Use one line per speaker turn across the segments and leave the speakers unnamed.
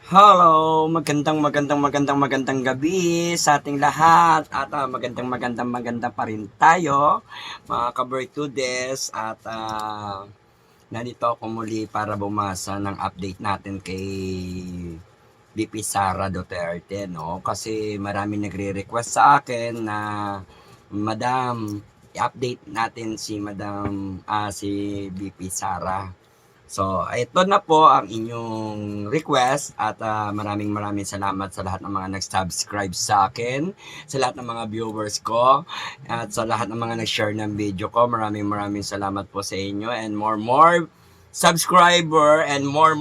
Hello, magandang gabi sa ating lahat at maganda pa rin tayo mga ka-Bertudes at nandito ako muli para bumasa ng update natin kay VP Sara Duterte, no? Kasi marami nagre-request sa akin na Madam, i-update natin si si VP Sara. So, ito na po ang inyong request at maraming salamat sa lahat ng mga nag-subscribe sa akin, sa lahat ng mga viewers ko, at sa lahat ng mga nag-share ng video ko. Maraming salamat po sa inyo and more subscriber and more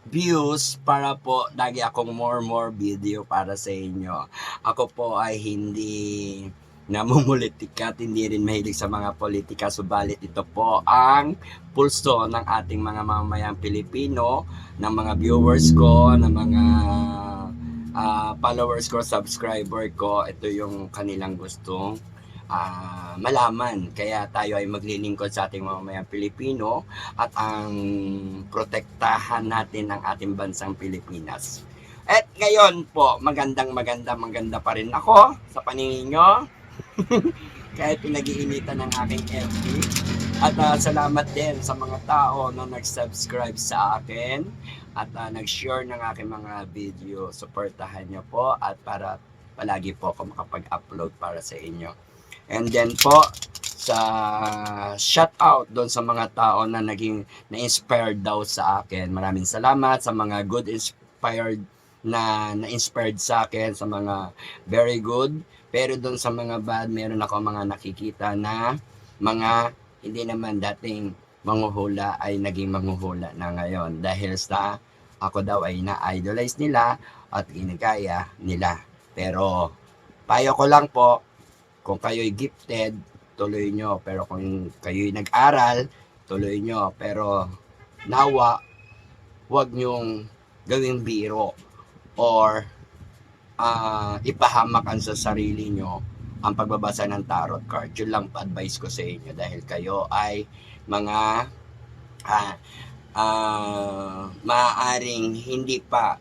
views para po lagi akong more video para sa inyo. Ako po ay hindi namumulitika at hindi rin mahilig sa mga politika, subalit ito po ang pulso ng ating mga mamamayang Pilipino, ng mga viewers ko, ng mga followers ko, subscriber ko. Ito yung kanilang gustong malaman. Kaya tayo ay maglilingkod sa ating mamamayang Pilipino at ang protektahan natin ang ating bansang Pilipinas. At ngayon po, maganda pa rin ako sa paningin nyo. Kahit pinag-iinitan ng aking FB. At salamat din sa mga tao na nag-subscribe sa akin at nag-share ng aking mga video. Suportahan nyo po at para palagi po ako makapag-upload para sa inyo. And then po, sa shout out doon sa mga tao na naging na-inspired daw sa akin. Maraming salamat sa mga good inspired na-inspired sa akin, sa mga very good. Pero doon sa mga bad, meron ako mga nakikita na mga hindi naman dating manghuhula ay naging manghuhula na ngayon. Dahil sa ako daw ay na-idolize nila at ginagaya nila. Pero payo ko lang po, kung kayo'y gifted, tuloy nyo. Pero kung kayo'y nag-aral, tuloy nyo. Pero nawa, huwag nyong gawing biro or ipahamakan sa sarili nyo ang pagbabasa ng tarot card. Yun lang pa-advise ko sa inyo dahil kayo ay mga maaaring hindi pa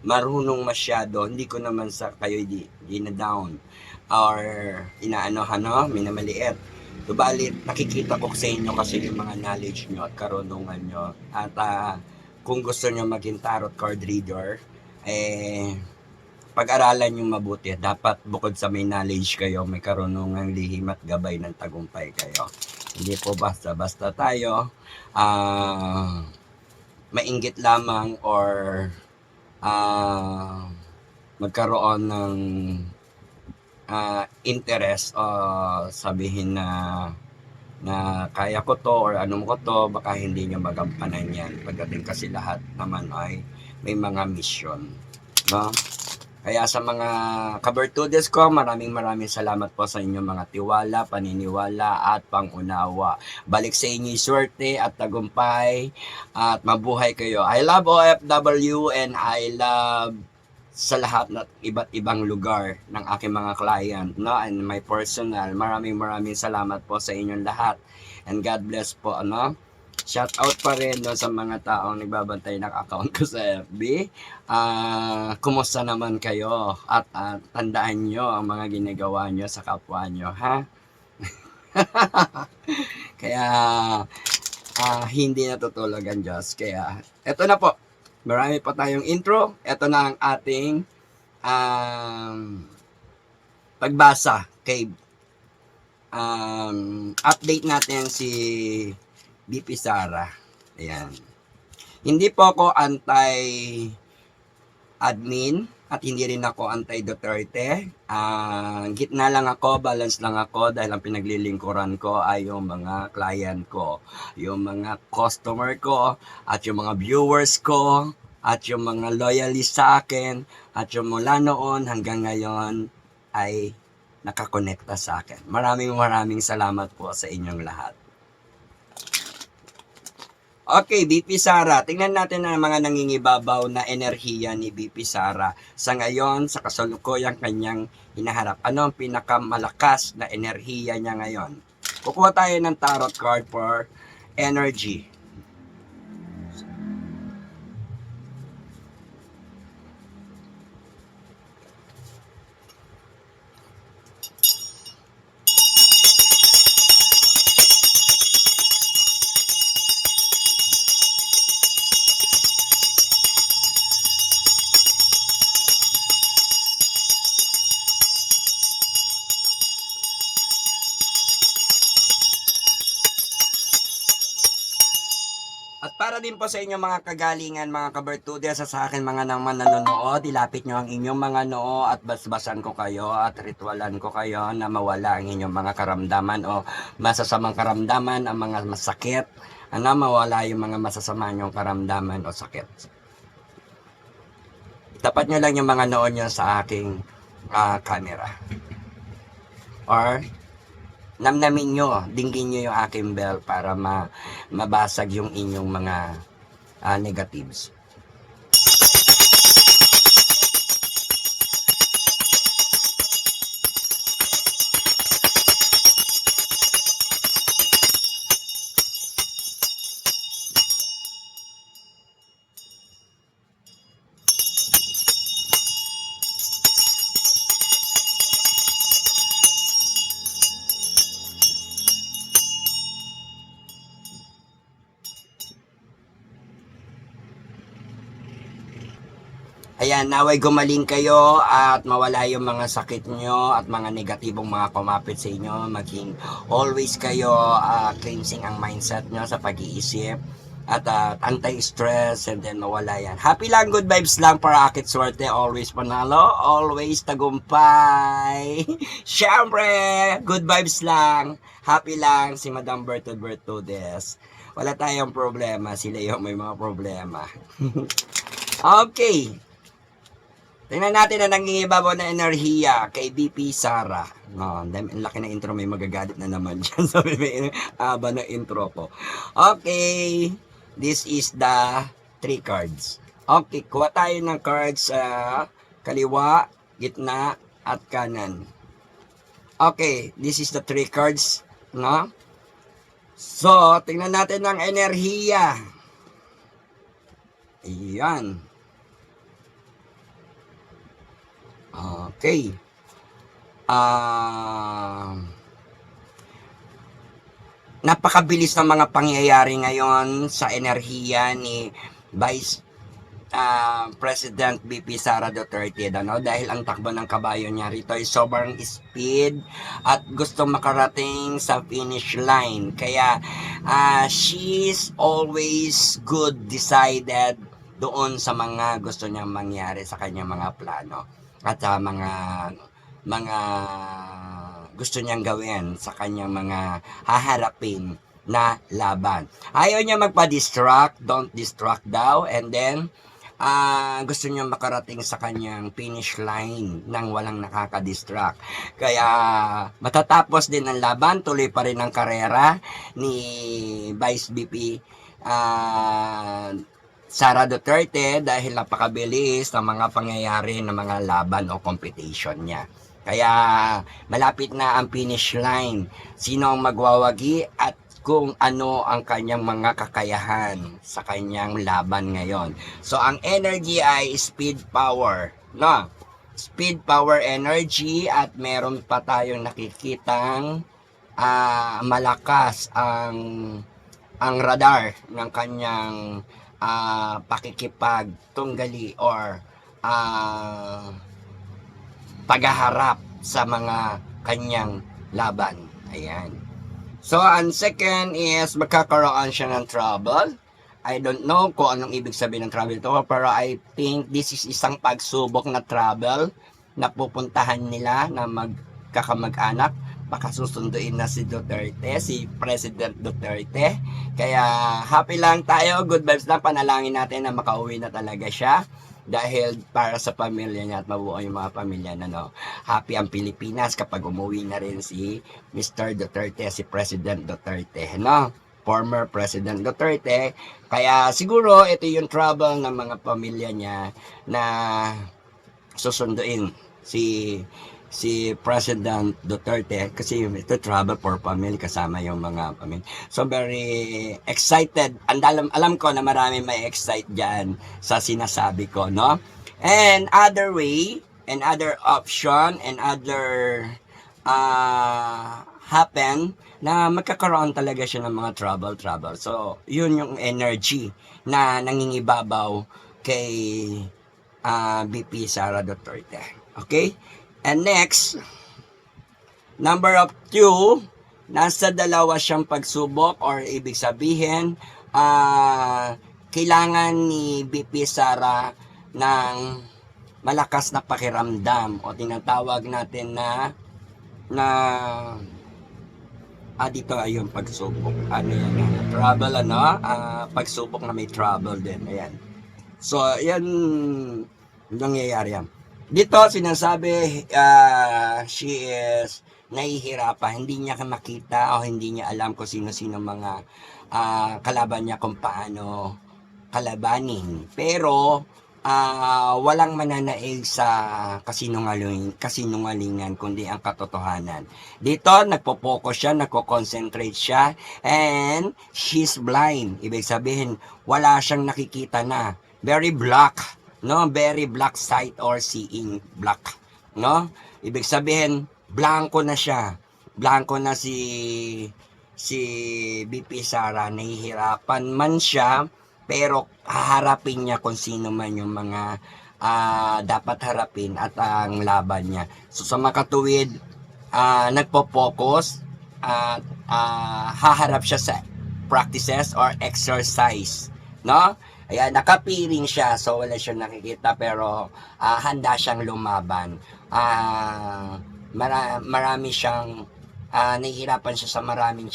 marunong masyado. Hindi ko naman sa kayo dina-down or minamaliit. Subalit, nakikita ko sa inyo kasi yung mga knowledge nyo at karunungan nyo. At kung gusto nyo maging tarot card reader, pag-aralan yung mabuti. Dapat bukod sa may knowledge kayo, may karunungang lihim at gabay ng tagumpay kayo. Hindi po basta-basta tayo mainggit lamang or magkaroon ng interest o sabihin na kaya ko to or anong ko to, baka hindi nyo magampanan yan. Pagdating kasi lahat naman ay may mga mission. No? Kaya sa mga ka-Bertudes ko, maraming salamat po sa inyong mga tiwala, paniniwala at pangunawa. Balik sa inyo swerte at tagumpay at mabuhay kayo. I love OFW and I love sa lahat ng iba't ibang lugar ng aking mga client, no? And my personal. Maraming salamat po sa inyong lahat. And God bless po, ano? Shout out pa rin doon sa mga taong nagbabantay ng account ko sa FB. Kumusta naman kayo? At tandaan nyo ang mga ginagawa nyo sa kapwa nyo, ha? Kaya hindi natutulog ang Diyos. Kaya eto na po. Marami pa tayong intro. Eto na ang ating pagbasa kay update natin si VP Sara. Ayan. Hindi po ako anti-admin at hindi rin ako anti-Duterte. Gitna lang ako, balance lang ako dahil ang pinaglilingkuran ko ay yung mga client ko, yung mga customer ko, at yung mga viewers ko, at yung mga loyalist sa akin, at yung mula noon hanggang ngayon ay nakakonekta sa akin. Maraming salamat po sa inyong lahat. Okay, VP Sara. Tingnan natin ang mga nangingibabaw na enerhiya ni VP Sara sa ngayon, sa kasalukuyang kanyang hinaharap. Ano ang pinakamalakas na enerhiya niya ngayon? Kukuha tayo ng tarot card for energy. para din po sa inyo mga kagalingan, mga kabertude, sa akin mga naman nanonood, ilapit nyo ang inyong mga noo at basbasan ko kayo at ritualan ko kayo na mawala ang inyong mga karamdaman o masasamang karamdaman, ang mga masakit, na mawala yung mga masasama nyong karamdaman o sakit. Tapat nyo lang yung mga noo nyo sa aking camera. Or namnamin nyo, dinggin nyo yung aking bell para mabasag yung inyong mga negatives. Ayan, naway gumaling kayo at mawala yung mga sakit nyo at mga negatibong mga kumapit sa inyo. Maging always kayo cleansing ang mindset nyo sa pag-iisip at anti-stress, and then mawala yan. Happy lang, good vibes lang para akit swerte. Always panalo, always tagumpay. Siyempre, good vibes lang. Happy lang si Madam Bertudes. Wala tayong problema, sila yung may mga problema. Okay. Tingnan natin na nangingibabaw na enerhiya kay BP Sara. No, ang laki na intro, may magagalit na naman dyan. Sabi may aba na intro ko. Okay, this is the 3 cards. Okay, kuha tayo ng cards sa kaliwa, gitna, at kanan. Okay, this is the 3 cards. No? So, tingnan natin ang enerhiya. Ayan. Okay. Napakabilis ng mga pangyayari ngayon sa enerhiya ni Vice President BP Sara Duterte, ano? Dahil ang takbo ng kabayo niya rito ay sobrang speed at gusto makarating sa finish line. Kaya she's always good decided doon sa mga gusto niyang mangyari sa kanyang mga plano at mga gusto niyang gawin sa kanyang mga haharapin na laban. Ayaw niya magpa-distract, don't distract daw, and then gusto niya makarating sa kanyang finish line nang walang nakaka-distract. Kaya matatapos din ang laban, tuloy pa rin ang karera ni Vice BP Sara Duterte dahil napakabilis ng mga pangyayari ng mga laban o competition niya. Kaya malapit na ang finish line. Sino ang magwawagi at kung ano ang kanyang mga kakayahan sa kanyang laban ngayon. So ang energy ay speed power, no? Speed power energy, at meron pa tayong nakikitang malakas ang radar ng kanyang pakikipagtunggali or paghaharap sa mga kanyang laban. Ayan. So, ang second is magkakaroon siya ng trouble. I don't know kung anong ibig sabihin ng trouble to, pero I think this is isang pagsubok na trouble na pupuntahan nila na magkakamag-anak. Baka susunduin na si Duterte, si President Duterte. Kaya happy lang tayo, good vibes lang, panalangin natin na makauwi na talaga siya. Dahil para sa pamilya niya at mabuo yung mga pamilya na, no, happy ang Pilipinas kapag umuwi na rin si Mr. Duterte, si President Duterte, no? Former President Duterte. Kaya siguro ito yung trouble ng mga pamilya niya na susunduin si President Duterte, kasi ito travel for family, kasama yung mga pamilya. So very excited. Alam ko na marami may excite dyan sa sinasabi ko, no? And other way, and other option, and other happen na magkakaroon talaga siya ng mga trouble. So yun yung energy na nangingibabaw kay BP Sara Duterte. Okay? And next, number of 2, nasa dalawa siyang pagsubok, or ibig sabihin, kailangan ni BP Sara ng malakas na pakiramdam o tinatawag natin na dito ayun pagsubok, ano yan, trouble, pagsubok na may trouble din, ayan. So ayan nangyayari yan dito. Sinasabi she is nahihirapan, hindi niya makita o hindi niya alam kung sino-sino mga kalaban niya, kung paano kalabanin, pero walang mananaig sa kasinungalingan kundi ang katotohanan. Dito nagpo-focus siya, nagko-concentrate siya, and she's blind. Ibig sabihin wala siyang nakikita na, very black, no, very black sight or seeing black, no. Ibig sabihin blanco na siya, blanco na si BP Sara. Nahihirapan man siya, pero haharapin niya kung sino man yung mga dapat harapin at ang laban niya. So sa makatuwid, nagpo-focus at haharap siya sa practices or exercise, no? Ayan, nakapiring siya, so wala siyang nakikita, pero handa siyang lumaban. Marami siyang nahihirapan siya sa marami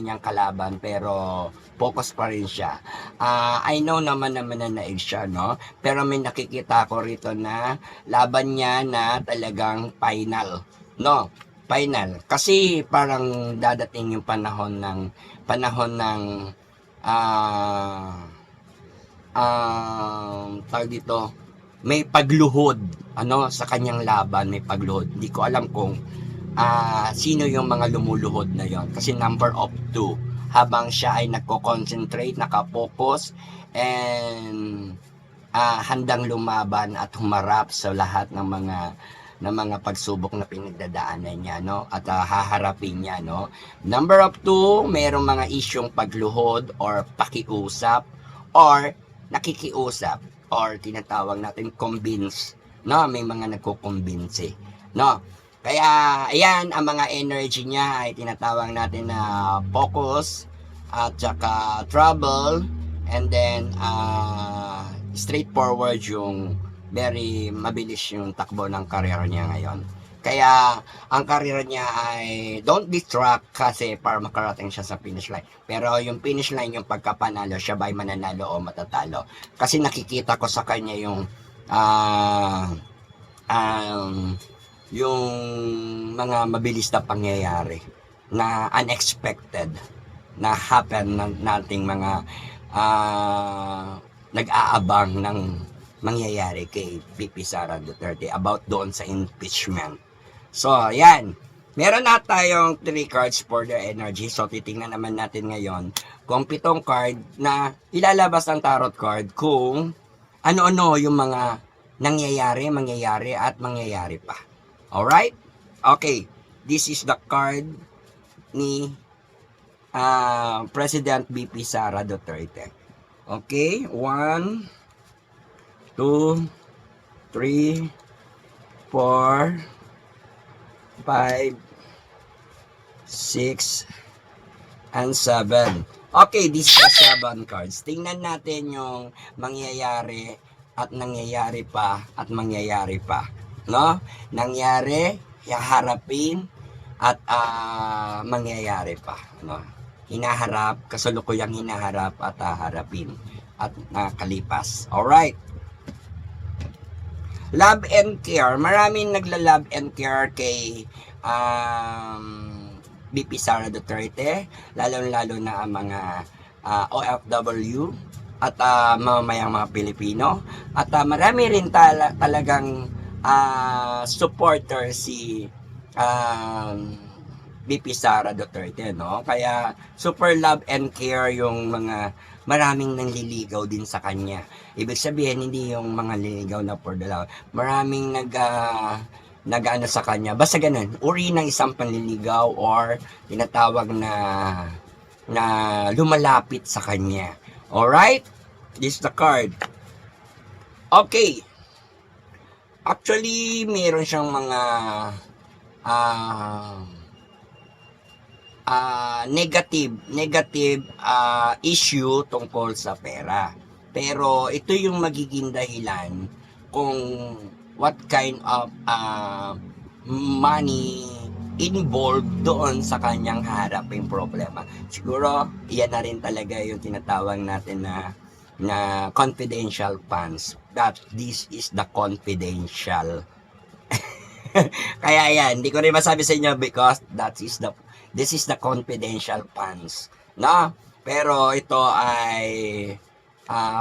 niyang kalaban, pero focus pa rin siya. I know naman na mananaig siya, no? Pero may nakikita ko rito na laban niya na talagang final, no? Final. Kasi parang dadating yung panahon ng tawag dito, may pagluhod, sa kanyang laban, may pagluhod. Hindi ko alam kung sino yung mga lumuluhod na yon, kasi number of 2 habang siya ay nagko-concentrate, nakapokus, and handang lumaban at humarap sa lahat ng mga pagsubok na pinagdadaanan niya, no, at haharapin niya, no. Number of 2, mayroong mga isyong pagluhod or pakiusap or nakikiusap or tinatawag natin convince, no, may mga nagko-convince, no. Kaya ayan, ang mga energy niya ay tinatawag natin na focus at saka trouble, and then straightforward, yung very mabilis yung takbo ng career niya ngayon. Kaya ang career niya ay don't distract, kasi para makarating siya sa finish line. Pero yung finish line, yung pagkapanalo, siya ba ay mananalo o matatalo? Kasi nakikita ko sa kanya yung mga mabilis na pangyayari na unexpected na happen nating mga nag-aabang ng mangyayari kay BP Sara Duterte about doon sa impeachment. So, yan. Meron na tayong 3 cards for the energy. So, titingnan naman natin ngayon kung 7 card na ilalabas ang tarot card kung ano-ano yung mga mangyayari at mangyayari pa. Alright? Okay. This is the card ni President BP Sara Duterte. Okay? 1, 2, 3, 4, 5, 6, and 7. Okay, this is the 7 cards. Tingnan natin yung mangyayari at nangyayari pa at mangyayari pa, no? Nangyari, haharapin, at mangyayari pa, no? Hinaharap, kasalukuyang hinaharap at haharapin at nakalipas. Alright. Love and care. Maraming nagla-love and care kay BP Sara Duterte, lalo-lalo na ang mga OFW at mamamayang mga Pilipino, at marami rin talagang supporter si BP Sara Duterte, no? Kaya super love and care yung mga maraming nanliligaw din sa kanya. Ibig sabihin, hindi yung mga liligaw na for the love. Maraming nag-ano sa kanya. Basta ganun, uri ng isang panliligaw or tinatawag na lumalapit sa kanya. Alright? This is the card. Okay. Actually, meron siyang mga negative issue tungkol sa pera. Pero ito yung magiging dahilan kung what kind of money involved doon sa kanyang haraping problema. Siguro, yan na rin talaga yung tinatawag natin na confidential funds. That this is the confidential. Kaya yan, hindi ko rin masabi sa inyo because this is the confidential funds. No? Pero ito ay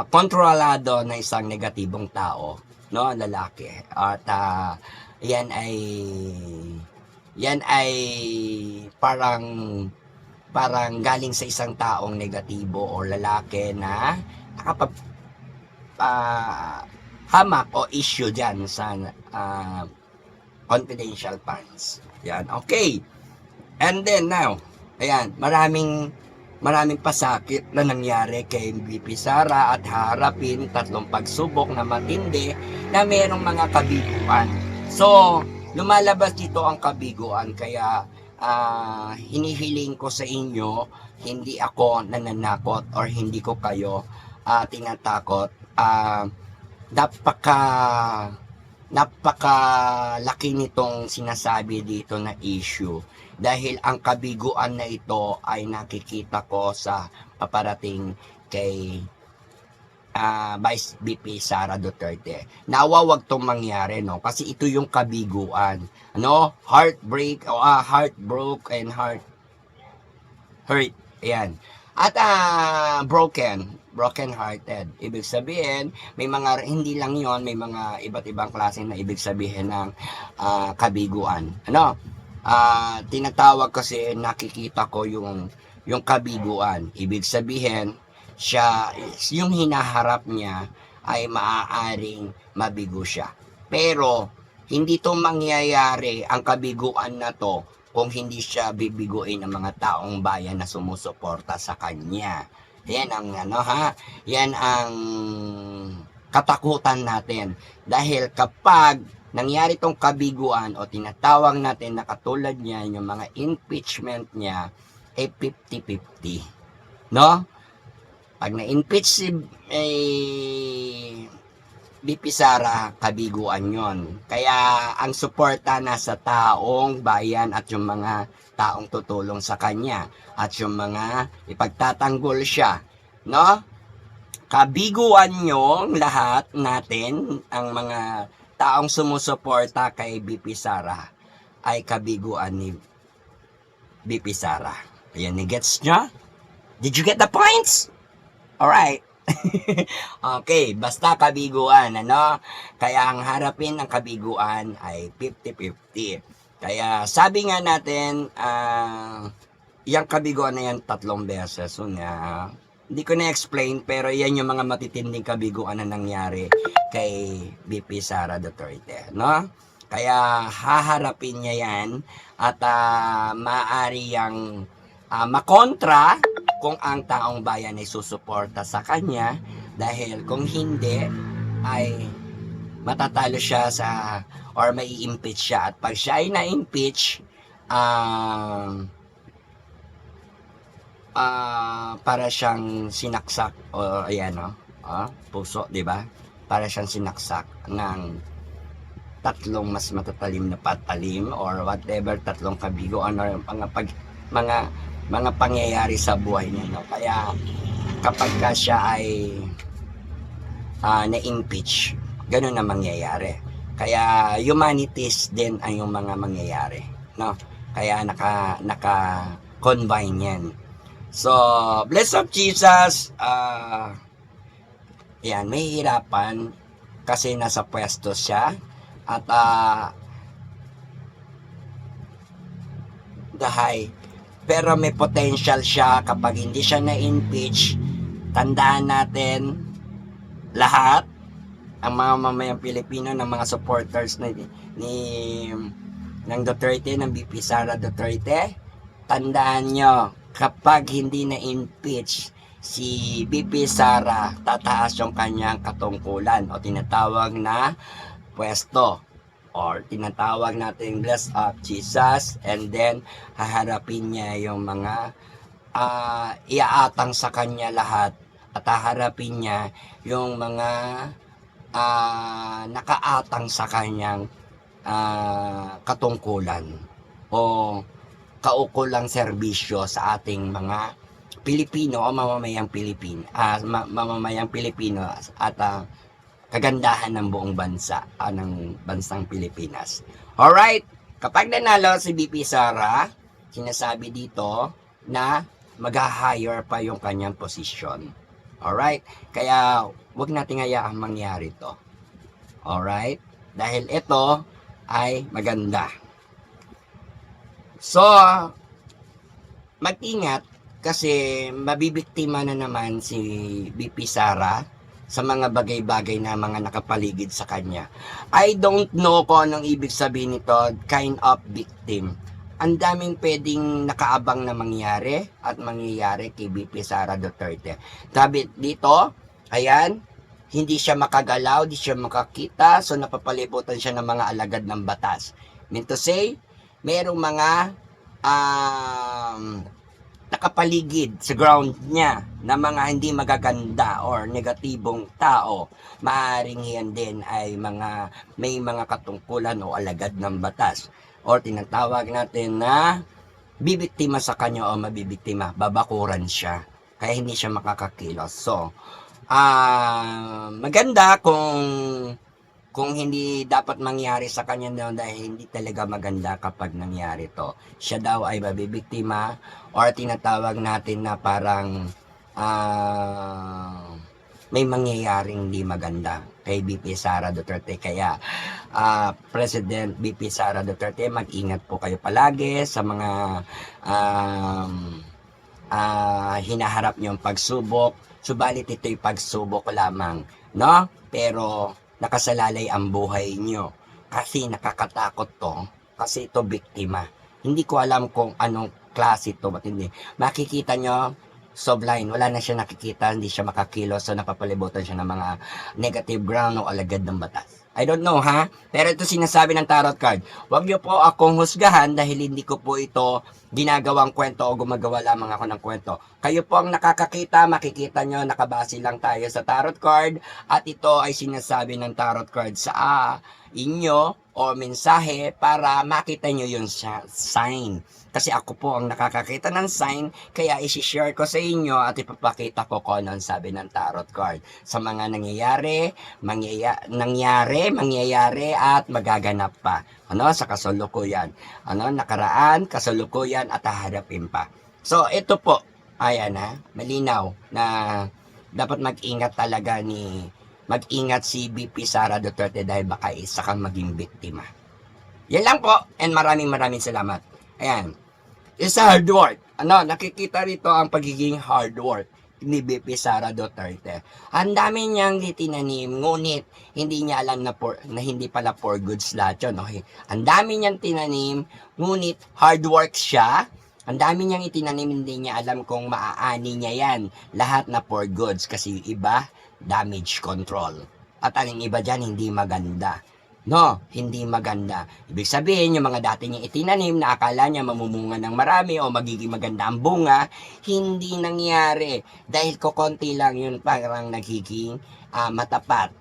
kontrolado na isang negatibong tao, no, lalaki. At yan ay parang galing sa isang taong negatibo o lalaki na nakapag hamak o issue dyan sa confidential funds. Yan, okay. And then now, ayan, maraming pasakit na nangyari kay VP Sara at harapin tatlong pagsubok na matindi na mayroong mga kabiguan. So, lumalabas dito ang kabiguan kaya hinihiling ko sa inyo, hindi ako nananakot or hindi ko kayo tinatakot. Napakalaki nitong sinasabi dito na issue dahil ang kabiguan na ito ay nakikita ko sa paparating kay Vice VP Sara Duterte. Nawa wag tong mangyari, no, kasi ito yung kabiguan, no, heartbreak o heartbroke and hurt, ayan, at broken hearted. Ibig sabihin, may mga, hindi lang yon, may mga iba't ibang klase na ibig sabihin ng kabiguan. Ano? Tinatawag kasi, nakikita ko yung kabiguan. Ibig sabihin, siya, yung hinaharap niya ay maaaring mabigo siya. Pero, hindi to mangyayari ang kabiguan na to kung hindi siya bibiguin ng mga taong bayan na sumusuporta sa kanya. Yan ang yan ang katakutan natin. Dahil kapag nangyari tong kabiguan o tinatawag natin na katulad niya, yung mga impeachment niya, 50-50. No? Pag na-impeach si VP Sara, kabiguan yon. Kaya ang suporta na sa taong bayan at yung mga taong tutulong sa kanya at yung mga ipagtatanggol siya, no? Kabiguan yung lahat natin, ang mga taong sumusuporta kay VP Sara ay kabiguan ni VP Sara. Ayan, gets nyo? Did you get the points? Alright. Okay, basta kabiguan, ano? Kaya ang harapin ng kabiguan ay 50-50. Kaya sabi nga natin, yung kabiguan na yan 3 beses. So, hindi ko na-explain, pero yan yung mga matitinding kabiguan na nangyari kay VP Sara Duterte, no? Kaya haharapin niya yan at maaari yang makontra kung ang taong bayan ay susuporta sa kanya, dahil kung hindi ay matatalo siya sa or may impeach siya, at pag siya ay na-impeach para siyang sinaksak o ayan, no? Puso, di ba? Para siyang sinaksak ng 3 mas matatalim na patalim or whatever, 3 kabiguan or mga pangyayari sa buhay niya, no? Kaya kapag siya ay na-impeach, ganun na mangyayari. Kaya humanities din ang yung mga mangyayari, no? Kaya naka-combine yan. So, bless of Jesus, yan, may hirapan kasi nasa pwesto siya at dahay. Pero may potential siya kapag hindi siya na-impeach. Tandaan natin lahat, ang mga mamayang Pilipino, ng mga supporters ng Duterte, ng VP Sara Duterte, tandaan nyo, kapag hindi na-impeach si VP Sara, tataas yung kanyang katungkulan o tinatawag na pwesto. or tinatawag natin blessed of Jesus, and then haharapin niya yung mga iaatang sa kanya lahat, at haharapin niya yung mga nakaatang sa kanyang katungkulan o kaukulang serbisyo sa ating mga Pilipino o mamamayang Pilipino at kagandahan ng buong bansa, ng bansang Pilipinas. Alright, kapag nanalo si BP Sara, sinasabi dito na mag-hire pa yung kanyang posisyon. Alright, kaya wag nating hayaang mangyari to. Alright, dahil ito ay maganda. So, mag-ingat kasi mabibiktima na naman si BP Sara sa mga bagay-bagay na mga nakapaligid sa kanya. I don't know kung anong ibig sabihin nito, kind of victim. Ang daming pwedeng nakaabang na mangyari at mangyayari kay BP Sara Duterte. Sabi dito, ayan, hindi siya makagalaw, hindi siya makakita, so napapalibutan siya ng mga alagad ng batas. Mean to say, merong mga nakapaligid sa ground niya na mga hindi magaganda or negatibong tao. Maaaring yan din ay may mga katungkulan o alagad ng batas or tinatawag natin na bibiktima sa kanya o mabibiktima, babakuran siya kaya hindi siya makakakilos. So maganda kung hindi dapat mangyari sa kanya daw, dahil hindi talaga maganda kapag nangyari to. Siya daw ay mabibiktima or tinatawag natin na parang may mangyayaring hindi maganda kay BP Sara Duterte. Kaya President BP Sara Duterte, mag-ingat po kayo palagi sa mga hinaharap niyong pagsubok. Subalit ito'y pagsubok lamang, no? Pero nakasalalay ang buhay nyo kasi nakakatakot to, kasi ito biktima. Hindi ko alam kung anong klase ito, ba't hindi makikita nyo subline, wala na siya nakikita, hindi siya makakilos, so napapalibutan siya ng mga negative ground o alagad ng batas. I don't know ha, pero ito sinasabi ng tarot card. Huwag niyo po akong husgahan dahil hindi ko po ito ginagawang kwento o gumagawa lamang ako ng kwento. Kayo po ang nakakakita, makikita nyo, nakabase lang tayo sa tarot card at ito ay sinasabi ng tarot card sa inyo o mensahe para makita nyo yung sign. Kasi ako po ang nakakakita ng sign, kaya isi-share ko sa inyo at ipapakita ko kung ano ang sabi ng tarot card sa mga nangyayari at magaganap pa. Ano, sa kasalukuyan. Ano, nakaraan, kasalukuyan at haharapin pa. So, ito po, ayan malinaw na dapat mag-ingat talaga mag-ingat si BP Sara Duterte dahil baka isa kang maging biktima. Yan lang po, and maraming salamat. Ayan. Isa hard work. Ano, nakikita rito ang pagiging hard work ni BP Sara Duterte. Ang dami niyang itinanim, ngunit hindi niya alam na hindi pala for goods lahat yun. Okay? Ang dami niyang tinanim, ngunit hard work siya. Ang dami niyang itinanim, hindi niya alam kung maaani niya yan. Lahat na for goods kasi iba, damage control. At ang iba dyan, hindi maganda. No, hindi maganda. Ibig sabihin, yung mga dati niyang itinanim na akala niya mamumunga ng marami o magiging maganda ang bunga, hindi nangyari. Dahil kokonti lang yun, parang nagiging matapat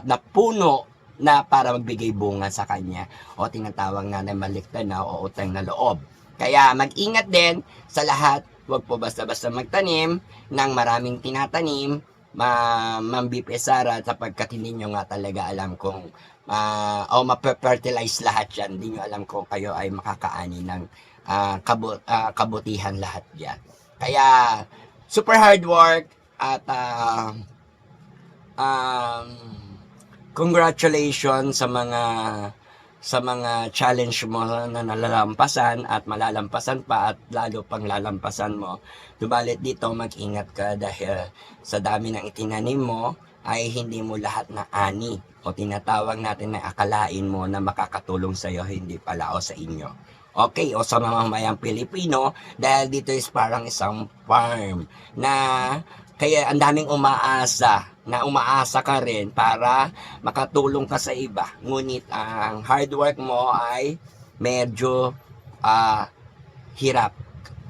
na puno na para magbigay bunga sa kanya. O tinatawag na maligtad na o utang na loob. Kaya mag-ingat din sa lahat. Huwag po basta-basta magtanim ng maraming tinatanim, Ma'am BP Sara, sapagkat hindi nyo nga talaga alam kung mape-fertilize lahat yan. Hindi nyo alam kung kayo ay makakaani ng kabutihan lahat yan. Kaya super hard work at congratulations sa mga challenge mo na nalalampasan at malalampasan pa at lalo pang lalampasan mo. Dumalit dito, mag-ingat ka dahil sa dami ng itinanim mo ay hindi mo lahat na ani o tinatawag natin na akalain mo na makakatulong sa iyo, hindi pala o sa inyo. Okay, o sa mamamayang Pilipino, dahil dito is parang isang farm na kaya ang daming umaasa na umaasa ka rin para makatulong ka sa iba. Ngunit ang hard work mo ay medyo hirap.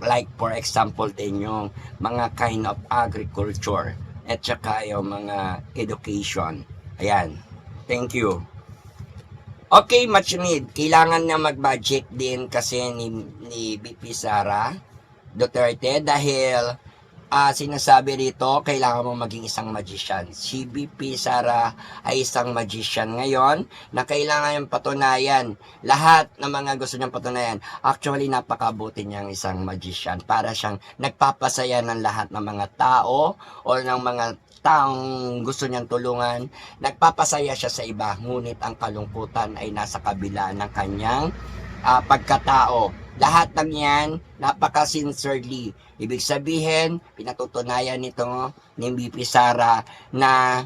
Like for example din yung mga kind of agriculture at saka yung mga education. Ayan. Thank you. Okay, much need. Kailangan na mag-budget din kasi ni BP Sara Duterte dahil sinasabi rito, kailangan mo maging isang magician. Si BP Sara ay isang magician ngayon na kailangan yung patunayan. Lahat ng mga gusto niyang patunayan. Actually, napakabuti niyang isang magician para siyang nagpapasaya ng lahat ng mga tao o ng mga taong gusto niyang tulungan. Nagpapasaya siya sa iba, ngunit ang kalungkutan ay nasa kabila ng kanyang pagkatao. Lahat ng yan, napaka-sincerely. Ibig sabihin, pinatutunayan nito ni BP Sara na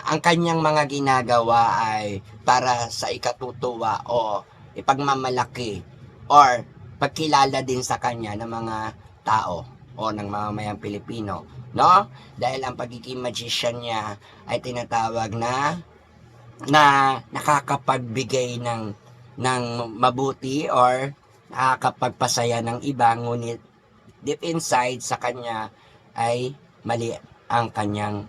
ang kanyang mga ginagawa ay para sa ikatutuwa o ipagmamalaki or pagkilala din sa kanya ng mga tao o ng mamamayang Pilipino, no? Dahil ang pagiging magician niya ay tinatawag na nakakapagbigay ng mabuti or nakakapagpasaya ng iba, ngunit deep inside sa kanya ay mali ang kanyang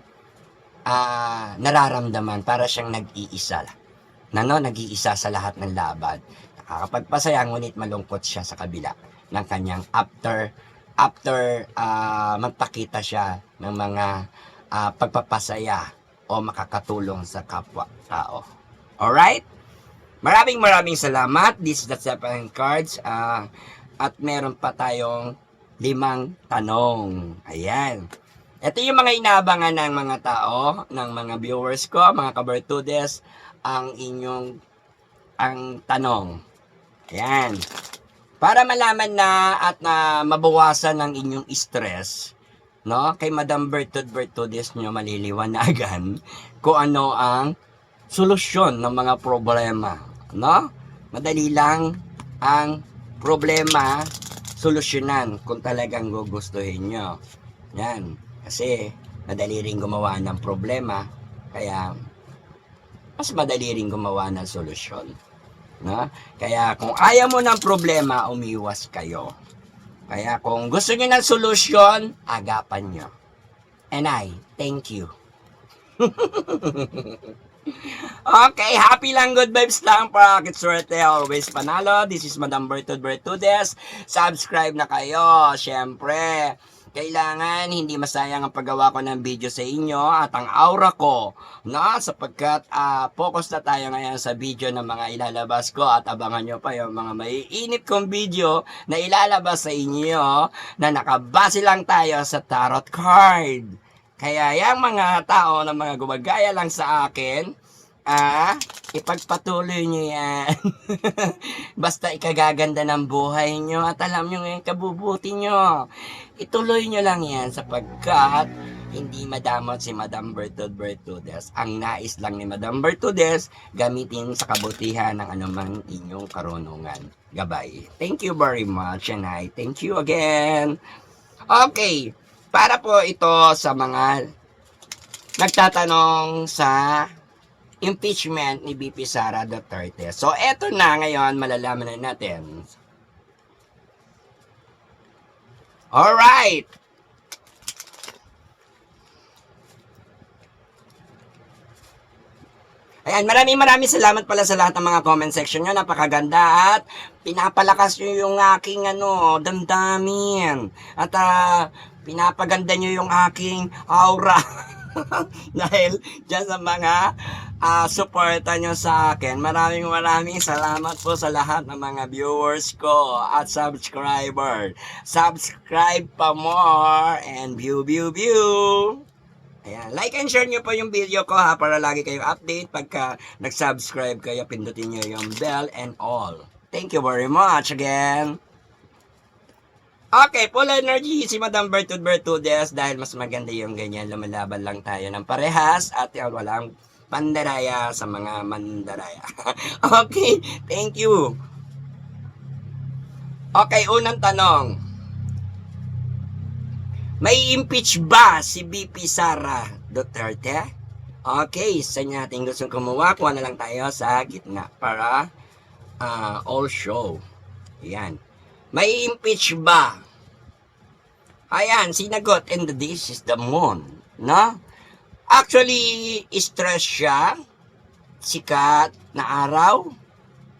nararamdaman, para siyang nag-iisa nag-iisa sa lahat ng laban. Nakakapagpasaya ngunit malungkot siya sa kabila ng kanyang after magpakita siya ng mga pagpapasaya o makakatulong sa kapwa-tao. Alright? Maraming salamat. This is the 7 cards. At meron pa tayong 5 tanong. Ayan. Ito yung mga inaabangan ng mga tao, ng mga viewers ko, mga kabartudes, ang tanong. Ayan. Para malaman na at na mabawasan ng inyong stress, no? Kay Madam Bertudes nyo maliliwanagan kung ano ang solusyon ng mga problema, no? Madali lang ang problema solusyonan kung talagang gugustuhin nyo. Yan. Kasi madali rin gumawa ng problema, kaya mas madali rin gumawa ng solusyon, no? Kaya kung ayaw mo ng problema, umiwas kayo. Kaya kung gusto nyo ng solusyon, agapan nyo. And I thank you. Okay, happy lang, good vibes lang, Pocket Swerte, always panalo. This is Madam Bertudes. Subscribe na kayo, syempre. Kailangan hindi masayang ang paggawa ko ng video sa inyo at ang aura ko, no? Sapagkat focus na tayo ngayon sa video ng mga ilalabas ko at abangan nyo pa yung mga maiinit kong video na ilalabas sa inyo na nakabase lang tayo sa tarot card. Kaya yung mga tao na mga gumagaya lang sa akin, ipagpatuloy nyo yan. Basta ikagaganda ng buhay nyo at alam nyo yung kabubuti nyo. Ituloy nyo lang yan sapagkat hindi madamot si Madam Bertudes. Ang nais lang ni Madam Bertudes, gamitin sa kabutihan ng anumang inyong karunungan. Gabay. Thank you very much and I thank you again. Okay. Para po ito sa mga nagtatanong sa impeachment ni BP Sara Duterte. So, eto na ngayon, malalaman na natin. Alright! Ayan, maraming salamat pala sa lahat ng mga comment section nyo. Napakaganda at pinapalakas nyo yung aking damdamin. At pinapaganda nyo yung aking aura. Dahil dyan sa mga suporta nyo sa akin. Maraming salamat po sa lahat ng mga viewers ko at subscriber. Subscribe pa more and view. Ayan, like and share nyo po yung video ko ha, para lagi kayong update. Pagka nag-subscribe kayo, pindutin nyo yung bell and all. Thank you very much again. Okay, full energy si Madam Bertudes dahil mas maganda yung ganyan. Lumalaban lang tayo ng parehas at walang pandaraya sa mga mandaraya. Okay, thank you. Okay, unang tanong. May impeach ba si BP Sara Duterte? Okay, sa inyo natin gustong kumuha, kuha na lang tayo sa gitna para all show. Ayan. May impeach ba? Ayan, sinagot, and this is the moon. No? Actually, stress siya, sikat na araw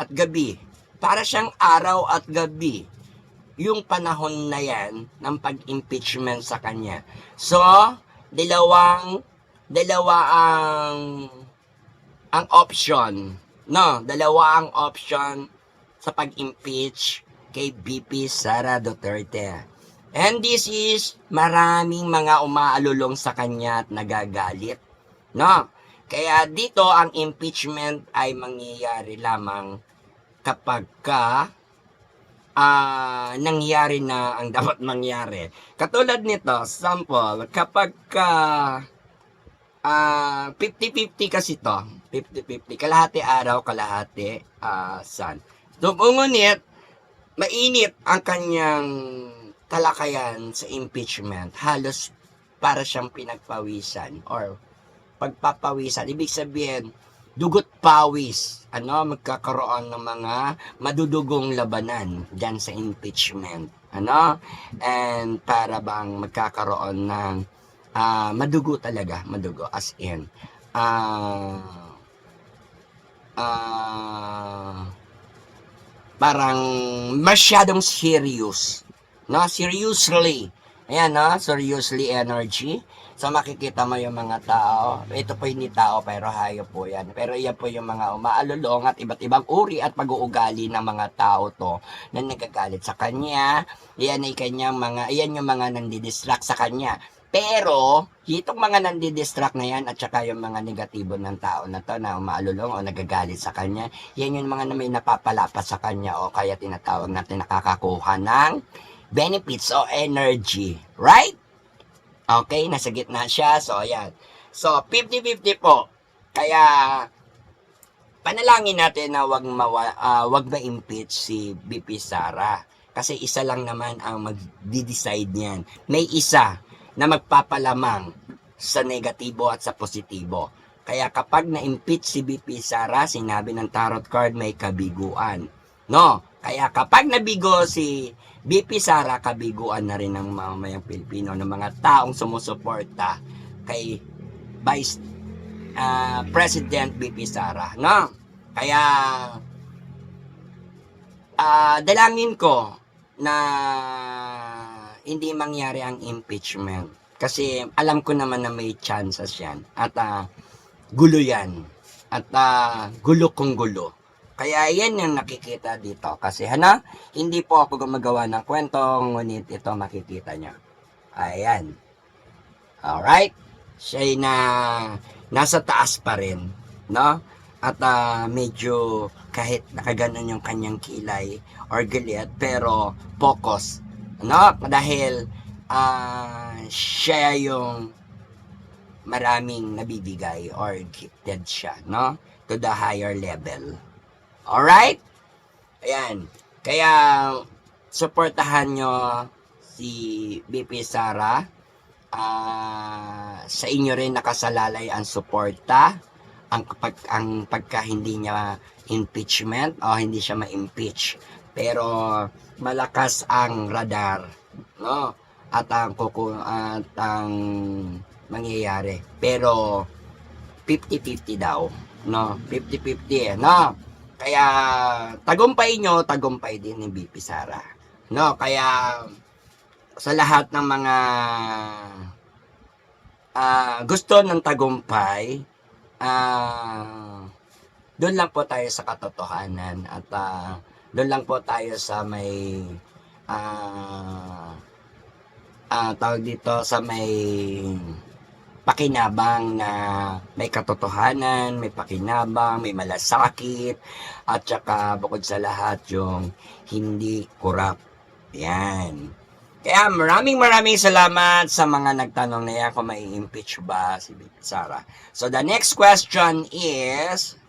at gabi. Para siyang araw at gabi yung panahon na yan ng pag-impeachment sa kanya. So, dalawa ang option, no? Dalawa ang option sa pag-impeach kay BP Sara Duterte. And this is maraming mga umaalulong sa kanya at nagagalit, no? Kaya dito ang impeachment ay mangyayari lamang kapag nangyari na ang dapat mangyari. Katulad nito, sample, kapag 50-50 kasi to, 50-50, kalahati araw, kalahati sun. So, ngunit, mainit ang kanyang talakayan sa impeachment. Halos para siyang pinagpawisan or pagpapawisan. Ibig sabihin, dugot pawis, magkakaroon ng mga madudugong labanan dyan sa impeachment, and para bang magkakaroon ng madugo talaga, madugo as in parang masyadong serious, seriously, ayan, seriously energy. So makikita mo yung mga tao, ito po hindi tao pero hayop po yan. Pero yan po yung mga umaalulong at iba't ibang uri at pag-uugali ng mga tao to na nagagalit sa kanya. Yan ay kanyang yan yung mga nandidistract sa kanya. Pero, itong mga nandidistract na yan at saka yung mga negatibo ng tao na to na umaalulong o nagagalit sa kanya, yan yung mga na may napapalapas sa kanya o kaya tinatawag natin nakakakuha ng benefits o energy. Right? Okay, nasa gitna siya. So, ayan. So, 50-50 po. Kaya, panalangin natin na wag ma-impeach si BP Sara. Kasi isa lang naman ang mag-decide niyan. May isa na magpapalamang sa negatibo at sa positibo. Kaya kapag na-impeach si BP Sara, sinabi ng tarot card may kabiguan. No? Kaya kapag nabigo si BP Sara, kabiguan na rin ng mamamayang Pilipino, ng mga taong sumusuporta kay Vice President BP Sara, no? Kaya dalangin ko na hindi mangyari ang impeachment kasi alam ko naman na may chances yan at gulo yan at gulo kong gulo. Kaya yan yung nakikita dito. Kasi hindi po ako gumagawa ng kwento, ngunit ito makikita nyo. Ayan. Alright? Siya na nasa taas pa rin. No? At medyo kahit nakaganon yung kanyang kilay or galit, pero focus. No? Dahil siya yung maraming nabibigay or gifted siya. No? To the higher level. Alright? Ayan. Kaya, suportahan nyo si BP Sara. Sa inyo rin nakasalalay ang suporta. Ang pagka hindi niya impeachment o hindi siya ma-impeach. Pero, malakas ang radar. No? At ang mangyayari. Pero, 50-50 daw. No? 50-50 no? Kaya tagumpay nyo, tagumpay din ni BP Sara. No, kaya sa lahat ng mga gusto ng tagumpay, doon lang po tayo sa katotohanan at doon lang po tayo sa may tawag dito sa may pakinabang na may katotohanan, may pakinabang, may malasakit, at saka bukod sa lahat yung hindi corrupt. Yan. Kaya maraming salamat sa mga nagtanong na yan kung may impeach ba si BP Sara. So the next question is,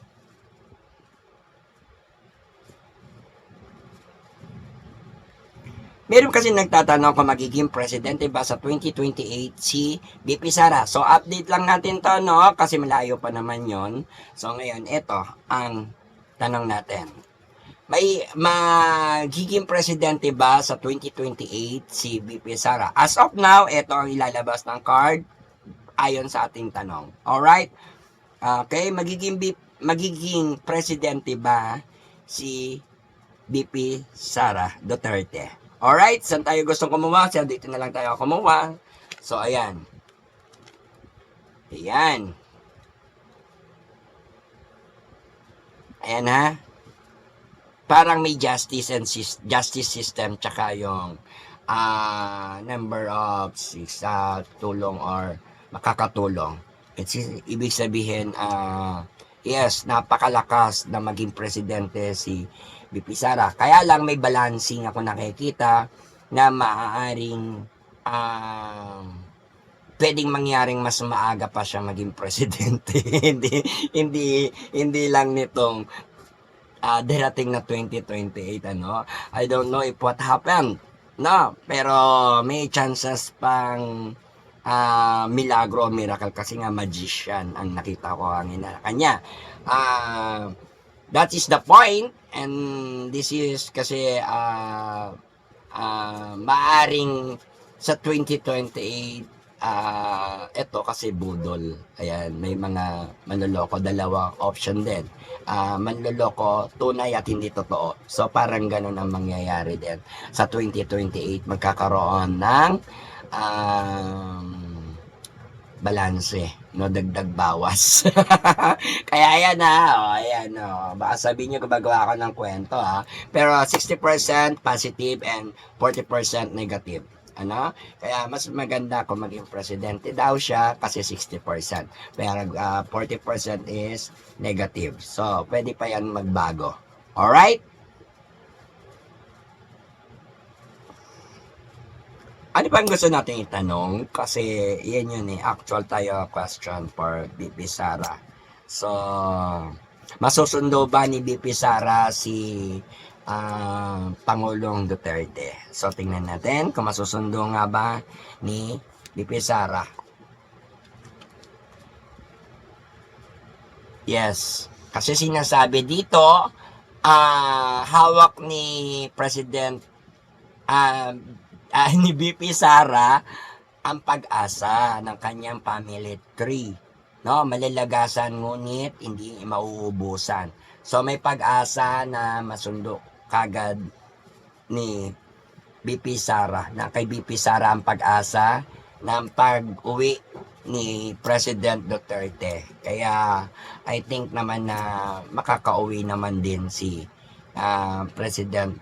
Meron kasi nagtatanong kung magiging presidente ba sa 2028 si VP Sara. So, update lang natin to, no? Kasi malayo pa naman yon. So, ngayon, ito ang tanong natin. May magiging presidente ba sa 2028 si VP Sara? As of now, ito ang ilalabas ng card ayon sa ating tanong. Alright? Okay, magiging presidente ba si VP Sara Duterte? Alright, saan tayo gustong kumuha? So, dito na lang tayo kumuha. So, ayan. Ayan. Ayan ha. Parang may justice and justice system tsaka yung number of tulong or makakatulong. Ibig sabihin, yes, napakalakas na maging presidente si VP Sara. Kaya lang may balancing ako nakikita na maaaring pwedeng mangyaring mas maaga pa siya maging presidente. hindi lang nitong darating na 2028 ano. I don't know if what happened. No, pero may chances pang milagro, miracle kasi nga magician ang nakita ko ang kanya. That is the point, and this is kasi maaring sa 2028 ito kasi budol. Ayan, may mga manloloko, dalawang option din. Manloloko, tunay at hindi totoo. So parang ganun ang mangyayari din. Sa 2028 magkakaroon ng balanse, no, dagdag bawas. Kaya ayan ayan baka sabihin niyo gumagawa ako ng kwento pero 60% positive and 40% negative. Ano? Kaya mas maganda kung maging presidente daw siya kasi 60%. Pero 40% is negative. So, pwede pa yan magbago. Alright? Ano ba ang gusto natin itanong? Kasi yan yun actual tayo question for BP Sara. So, masusundo ba ni BP Sara si Pangulong Duterte? So, tingnan natin kung masusundo nga ba ni BP Sara. Yes. Kasi sinasabi dito, hawak ni President ni BP Sara ang pag-asa ng kanyang family tree. No, malalagasan ngunit hindi mauubusan. So may pag-asa na masundo kagad ni BP Sara, na kay BP Sara ang pag-asa ng pag-uwi ni President Duterte. Kaya I think naman na makakauwi naman din si President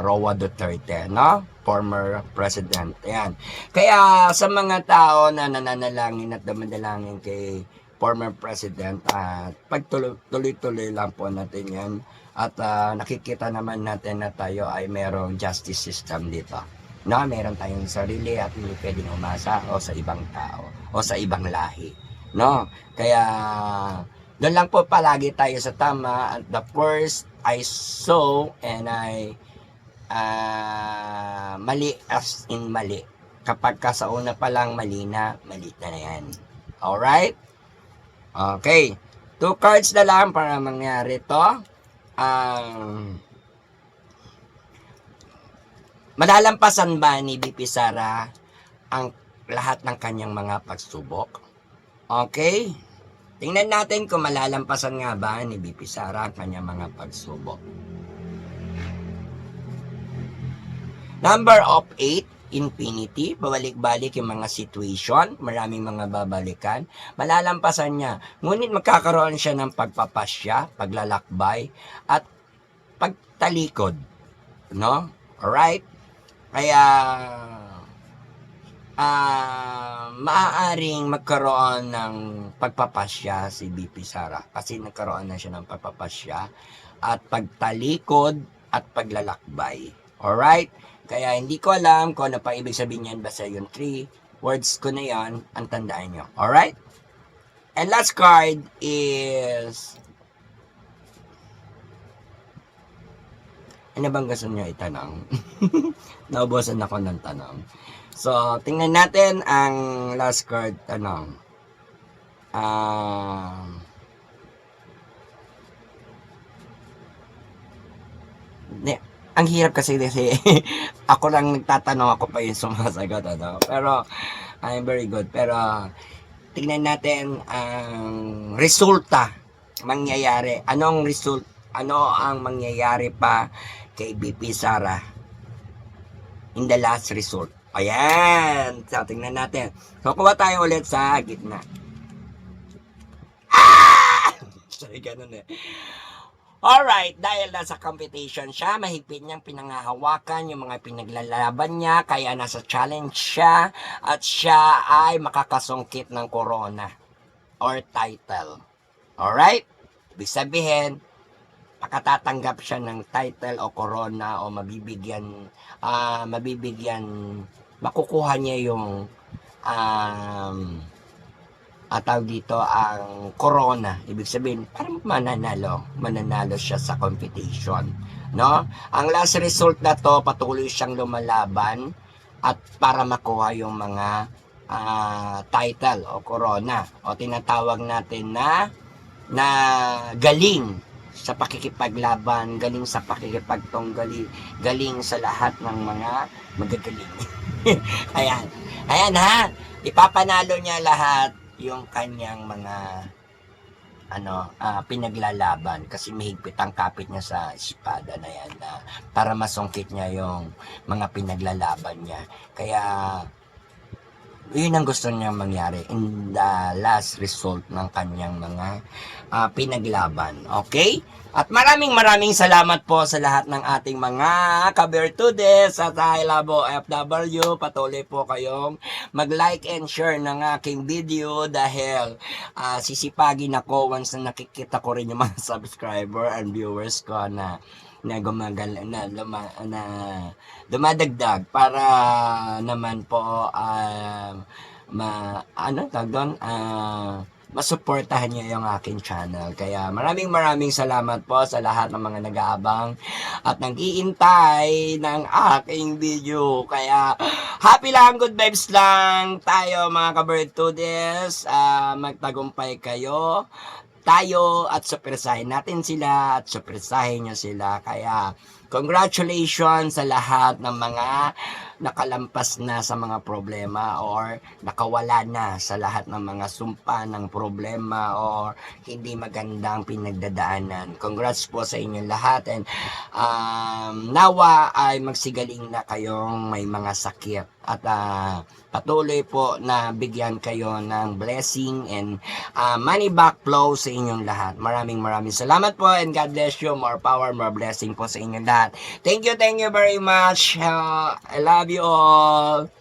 Roa Duterte, no? Former president. Ayan. Kaya sa mga tao na nananalangin at dumadalangin kay former president, pagtuloy-tuloy lang po natin yan. At nakikita naman natin na tayo ay merong justice system dito. No, meron tayong sarili at hindi pwedeng umasa o sa ibang tao o sa ibang lahi. No? Kaya doon lang po palagi tayo sa tama. At the first I saw and I mali as in mali. Kapag ka sa una pa lang mali na yan. Alright? Okay. 2 cards na lang para mangyari to. Malalampasan ba ni BP Sara ang lahat ng kanyang mga pagsubok? Okay? Tingnan natin kung malalampasan nga ba ni BP Sara ang kanyang mga pagsubok. Number of 8, infinity, babalik-balik yung mga situation, maraming mga babalikan, malalampasan niya. Ngunit magkakaroon siya ng pagpapasya, paglalakbay, at pagtalikod. No? Alright? Kaya maaaring magkaroon ng pagpapasya si BP Sara kasi nagkaroon na siya ng pagpapasya at pagtalikod at paglalakbay. Alright? Kaya hindi ko alam kung ano pa ibig sabihin yan, basta yung 3 words ko na yan, ang tandaan nyo. Alright? And last card is Ano bang gusto niyo itanong? Naubusan ako ng tanong. So, tingnan natin ang last card tanong. Hindi, ang hirap kasi ako lang nagtatanong, ako pa yung sumasagot, ano? Pero, I'm very good. Pero, tingnan natin ang resulta mangyayari. Ano ang mangyayari pa kay BP Sara in the last result? Ayan. So, tingnan natin. So, kuha tayo ulit sa gitna. Sorry, ganun eh. Alright, dahil nasa competition siya, mahigpit niyang pinangahawakan yung mga pinaglalaban niya, kaya nasa challenge siya, at siya ay makakasungkit ng corona or title. Alright? Ibig sabihin, makatatanggap siya ng title o corona o makukuha niya yung tawag dito ang corona. Ibig sabihin, parang mananalo siya sa competition, no? Ang last result na to, patuloy siyang lumalaban at para makuha yung mga title o corona o tinatawag natin na galing sa pakikipaglaban, galing sa pakikipagtunggali, galing sa lahat ng mga magagaling. Ayan ha, ipapanalo niya lahat yung kanyang mga pinaglalaban kasi mahigpit ang kapit niya sa espada na yan para masungkit niya yung mga pinaglalaban niya. Kaya yun ang gusto niya mangyari in the last result ng kanyang mga pinaglaban. Okay? At maraming salamat po sa lahat ng ating mga ka-Bertudes at Labo FW. Patuloy po kayong mag-like and share ng aking video dahil sisipagin ako once na nakikita ko rin yung mga subscriber and viewers ko na dumadagdag para naman po masuportahan niyo yung aking channel. Kaya maraming salamat po sa lahat ng mga nag-aabang at nag-iintay ng aking video. Kaya happy lang, good vibes lang tayo mga ka-Bertudes. Magtagumpay tayo at surpresahin natin sila at surpresahin nyo sila. Kaya congratulations sa lahat ng mga nakalampas na sa mga problema or nakawala na sa lahat ng mga sumpa ng problema or hindi magandang pinagdadaanan. Congrats po sa inyong lahat and nawa ay magsigaling na kayong may mga sakit at patuloy po na bigyan kayo ng blessing and money back flow sa inyong lahat. Maraming salamat po and God bless you. More power, more blessing po sa inyong lahat. Thank you very much. I love you all.